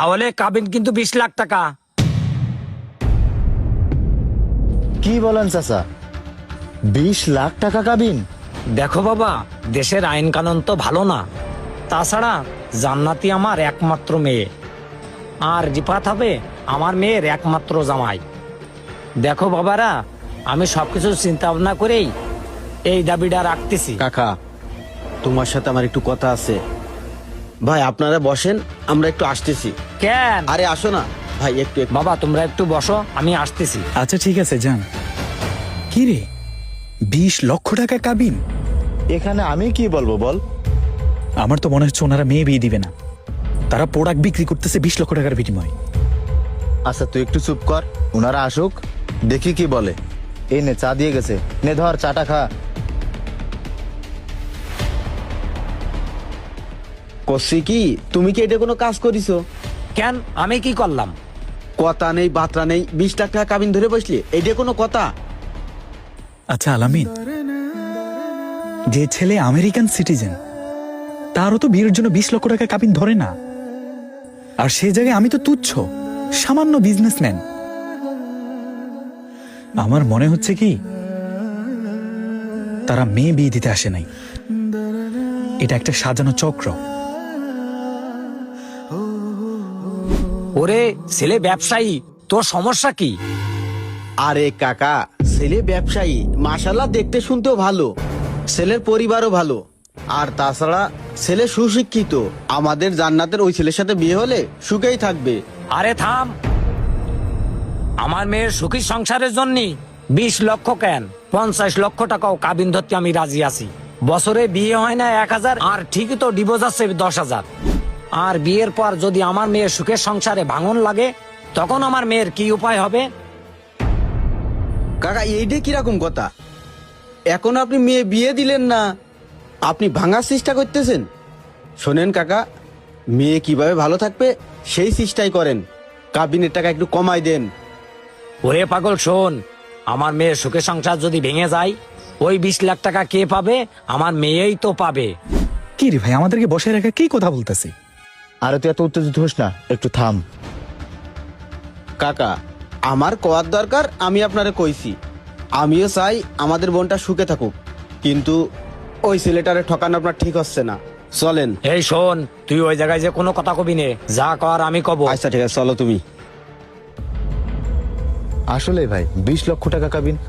তাহলে কাবিন কিন্তু 20 লাখ টাকা। কি বলেন চাচা, 20 লাখ টাকা কাবিন? দেখো বাবা, দেশের আইন কানুন তো ভালো না। তাছাড়া জান্নাতি আমার একমাত্র মেয়ে, আর রিফাত হবে আমার মেয়ের একমাত্র জামাই। দেখো বাবারা, আমি সবকিছু চিন্তা ভাবনা করেই এই দাবিটা রাখতেছি। কাকা, তোমার সাথে আমার একটু কথা আছে। ভাই আপনারা বসেন, আমরা একটু আসতেছি। কেন আরে আসো না ভাই, একটু বাবা, তোমরা একটু বসো, আমি আসতেছি। আচ্ছা ঠিক আছে, যান। কি রে, 20 লক্ষ টাকা কাবিন? এখানে আমি কি বলবো বল? আমার তো মনে হচ্ছে ওনারা মেয়ে বিয়ে দিবে না, তারা প্রোডাক্ট বিক্রি করতেছে 20 লক্ষ টাকার বিনিময়। আচ্ছা তুই একটু চুপ কর, ওনারা আসুক, দেখি কি বলে। এই নে চা দিয়ে গেছে, নে ধর চাটা খা। করছি কি, তুমি কি এটা কোনো কাজ করিছো? কেন, আমি কি করলাম? কথা নেই বার্তা নেই, 20 লাখ টাকা কাবিন ধরে বসলি, এইটা কোনো কথা? আচ্ছা আলামিন, যে ছেলে আমেরিকান সিটিজেন তারও তো বিয়ের জন্য 20 লক্ষ টাকা কাবিন ধরে না, আর সেই জায়গায় আমি তো তুচ্ছ সামান্য বিজনেসম্যান। আমার মনে হচ্ছে কি তারা মেয়ে বিয়ে দিতে আসে নাই, এটা একটা সাজানো চক্র। ওরে ছেলে ব্যবসায়ী, তোর সমস্যা কি? আরে কাকা, ছেলে ব্যবসায়ী, মাশাআল্লাহ দেখতে শুনতেও ভালো, ছেলের পরিবারও ভালো, আর তাছাড়া ছেলে সুশিক্ষিত। আমাদের জান্নাতের ওই ছেলের সাথে বিয়ে হলে সুখেই থাকবে। আরে থাম, আমার মেয়ের সুখী সংসারের জন্য 20 লক্ষ কেন, 50 লক্ষ টাকাও কাবিন ধরতে আমি রাজি আছি। বছরে বিয়ে হয় না 1000, আর ঠিকই তো ডিভোর্স আছে 10,000। আর বিয়ের পর যদি আমার মেয়ের সুখের সংসারে ভাঙন লাগে, তখন আমার মেয়ের কি উপায় হবে? কাকা এইটা কিরকম কথা? এখন আপনি মেয়ে বিয়ে দিলেন না, আপনি ভাঙার চেষ্টা করতেছেন। শোনেন কাকা, মেয়ে কিভাবে ভালো থাকবে সেই চেষ্টাই করেন, কাবিনের টাকা একটু কমাই দেন। ওরে পাগল শোন, আমার মেয়ের সুখের সংসার যদি ভেঙে যায়, ওই 20 লাখ টাকা কে পাবে? আমার মেয়েই তো পাবে। কি রে ভাই, আমাদেরকে বসে রেখে কি কথা বলতেছি? আরে তুই এত উত্তেজিত হোস না, একটু থাম। কাকা, আমার কোয়ার দরকার, আমি আপনারে কইছি। আমিও চাই আমাদের বোনটা সুখে থাকুক, কিন্তু ওই ছেলেটারে ঠকানো আপনার ঠিক হচ্ছে না। চলেন। এই শোন, তুই ওই জায়গায় যে কোনো কথা কবি নে, যা কর আমি কব। আচ্ছা ঠিক আছে, চলো তুমি। আসলে ভাই 20 লক্ষ টাকা কাবিন